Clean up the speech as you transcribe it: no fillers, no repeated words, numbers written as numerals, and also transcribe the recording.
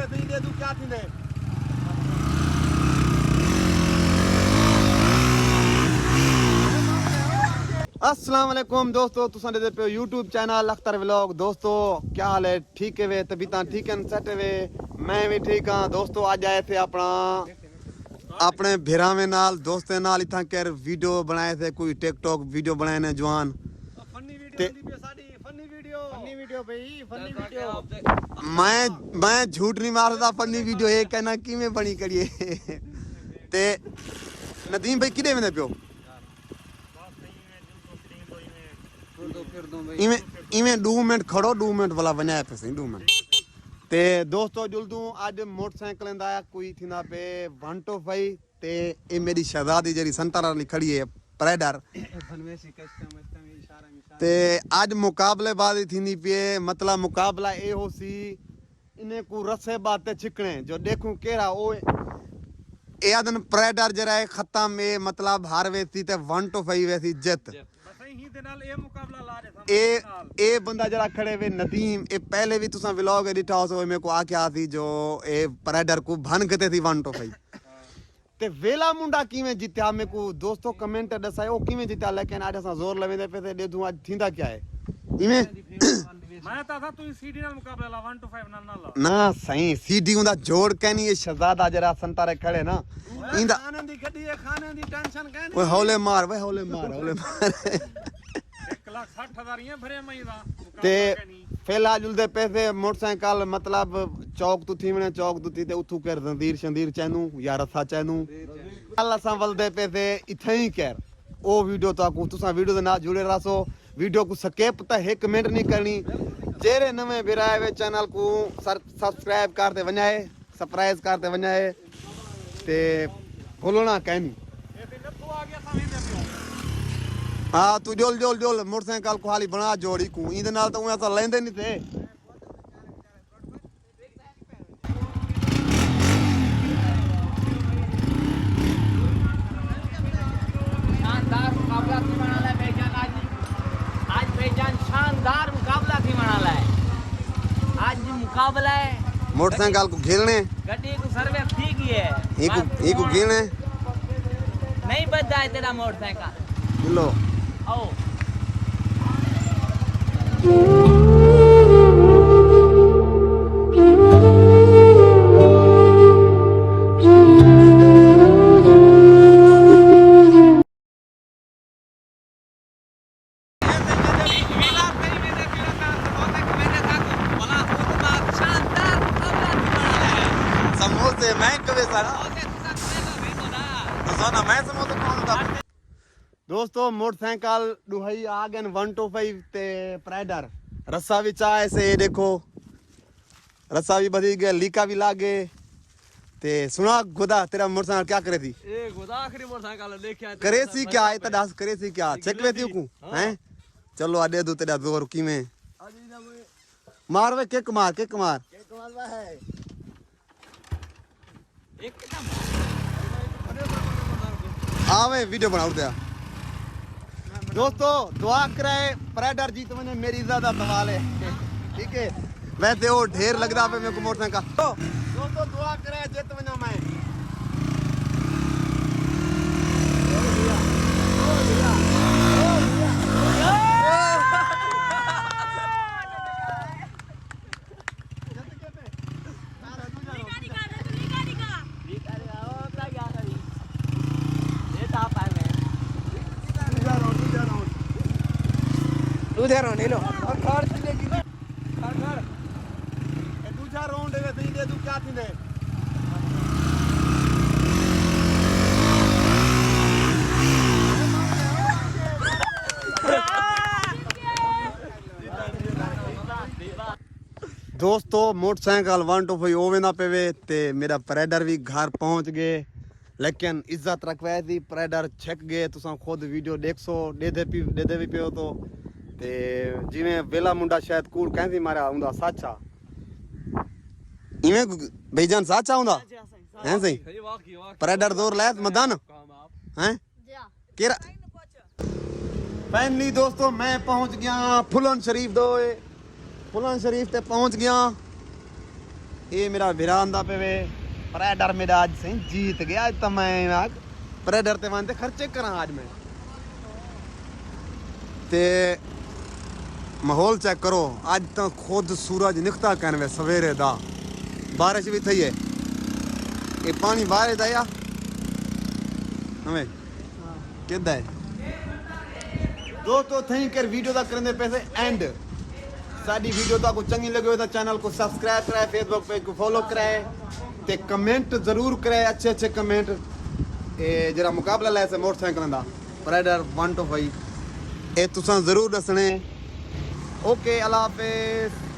दी दे तू क्या थी ने अस्सलाम वालेकुम दोस्तों तुसां दे पे YouTube चैनल अख्तर व्लॉग। दोस्तों क्या हाल है? ठीक है वे तबीयतां ठीक हैं सेट वे मैं भी ठीक हां। दोस्तों आज आए थे अपने भेरावे नाल दोस्तें नाल इथां कर वीडियो बनाए थे, कोई टिकटॉक वीडियो बनाए ने जवान फनी वीडियो भाई फनी वीडियो मैं झूठ नहीं मारदा। फनी वीडियो ये कहना किवें बनी करिए ते नदीम भाई किदे वेंदे पियो इवें इवें 2 मिनट खड़ो 2 मिनट वाला वनाए पे सही 2 मिनट ते दोस्तों जुलदू आज मोटरसाइकिल दा कोई थिंदा पे 125 ते ए मेरी शहजादी जरी संतारा वाली खड़ी है प्रेडर ते आज मुकाबलेबाजी थींदी पे मतलब मुकाबला ए हो सी इन्हें को रस्से बाते छिकने जो देखूं केड़ा ओ ए आदन प्रेडर जरा खत्म ए मतलब हार वेसी ते 125 वेसी जित ए बंदा जरा खड़े वे नदीम ए पहले भी तुसा व्लॉग एडिट हाउस में को आख्या थी जो ए प्रेडर को भन गते थी 125 ते वेला मुंडा किवें जित्या में को दोस्तों कमेंट दसायो ओ किवें जित्या लेकिन आज असा जोर लवेंदे पे दे दूं आज थींदा क्या है इवें मैं था तू सीडी नाल मुकाबला ला 125 नाल ला ना सही सीडी उंदा जोड़ कहनी ये शहजादा जरा संतारे खड़े ना इंदा खाने दी गड्डी है खाने दी टेंशन कहनी ओए हौले मार वे हौले मार 1,60,000 ये भरे मई दा ते फेला जुलदे पैसे मोटरसाइकिल मतलब चौक तू थीवने चौक तू थी ते उथू कर जंजीर शंदीर चैनू या रथा चैनू अल्लाह सा वलदे पैसे इथे ही कर ओ वीडियो तो को तुसा वीडियो दे नाल जुड़े रहो वीडियो को स्किप ता 1 मिनट नहीं करनी जेरे नवे बिराए वे चैनल को सब्सक्राइब करते वनाए सरप्राइज करते वनाए ते भूलना कहनी हाँ तू जोल जोल जोल मोटरसाइकिल को हाली बना जोड़ी को इंदे नाल तो ऐसा लेंदे नहीं थे शानदार मुकाबला थी मनाला है भाईजान आज भाईजान शानदार मुकाबला थी मनाला है आज मुकाबला है मोटरसाइकिल को खेलने गड्डी को सर्वे ठीक ही है एक को खेलने नहीं बजदा है तेरा मोटरसाइकिल लो आओ समोसे मैं कवे सारा तो मैं समोसे कौन था दोस्तों मोटरसाइकिल दुहई आ गए 125 ते प्रेडर रस्सा भी चाहे से देखो रस्सा भी बधी गया लीका भी लागे ते सुना गोदा तेरा मोटरसाइकिल क्या करे थी ए गोदा आखिरी मोटरसाइकिल लेके करे सी क्या है तडास करे सी क्या चेक वे थी को हैं चलो आ दे दो तेरा जोर की में मार वे किक मार है एकदम आवे वीडियो बनाओ दिया दोस्तों दुआ करे प्रेडर जीत मैंने मेरी ज्यादा सवाल है ठीक है वैसे वो ढेर लगदा पे मेरे को मोटरसाइकिल का दोस्तों दुआ करे जीत मैंने मैं दूसरा राउंड ले लो और खर्च लेगी खर ए दूसरा राउंड है दे दे तू क्या थी ने दोस्तों मोटरसाइकिल 125 ओवे ना पेवे ते मेरा प्रेडर भी घर पहुंच गए लेकिन इज्जत रखवाई थी प्रेडर छक गए तुसा खुद वीडियो देख सो दे दे भी पियो तो ते जिवें वेला मुंडा शायद कूड़ कहंदी मारा हुंदा साचा इवें भाईजान साचा हुंदा हैं सही प्रेडर जोर ले मदन हैं केरा फाइनली दोस्तों मैं पहुंच गया फुलन शरीफ ते पहुंच गया ਇਹ ਮੇਰਾ ਵੀਰਾਂ ਦਾ ਪਵੇ ਪ੍ਰੈਡਰ ਮੇਰਾ ਅੱਜ ਸਹੀ जीत गया आज तो मैं आज ਪ੍ਰੈਡਰ ਤੇ ਵਾਂਦੇ ਖਰਚੇ ਕਰਾਂ ਅੱਜ ਮੈਂ ਤੇ ਮਾਹੌਲ ਚੈੱਕ ਕਰੋ ਅੱਜ ਤਾਂ ਖੁਦ ਸੂਰਜ ਨਿਕਤਾ ਕਰਨਵੇ ਸਵੇਰੇ ਦਾ ਬਾਰਿਸ਼ ਵੀ ਥਈ ਹੈ ਇਹ ਪਾਣੀ ਬਾਹਰ ਦਾ ਆ ਹਮੇ ਕਿੱਦਾਂ ਹੈ ਦੋਸਤੋ ਥੈਂਕ ਯੂ ਵੀਡੀਓ ਦਾ ਕਰਨ ਦੇ ਪੈਸੇ ਐਂਡ ਸਾਡੀ ਵੀਡੀਓ ਤੁਹਾਨੂੰ ਚੰਗੀ ਲੱਗੀ ਹੋਵੇ ਤਾਂ ਚੈਨਲ को सब्सक्राइब ਕਰਾਏ ਫੇਸਬੁੱਕ ਪੇਜ को ਫੋਲੋ ਕਰਾਏ ਤੇ ਕਮੈਂਟ ਜ਼ਰੂਰ ਕਰਾਏ ਅੱਛੇ ਕਮੈਂਟ ਇਹ ਜਿਹੜਾ ਮੁਕਾਬਲਾ ਲੈ ਸੇ ਮੋਟਰਸਾਈਕਲਾਂ ਦਾ ਰਾਈਡਰ 125 ਇਹ ਤੁਸੀਂ ਜ਼ਰੂਰ ਦੱਸਣੇ ਓਕੇ ਅੱਲਾ ਹਾਫਿਜ਼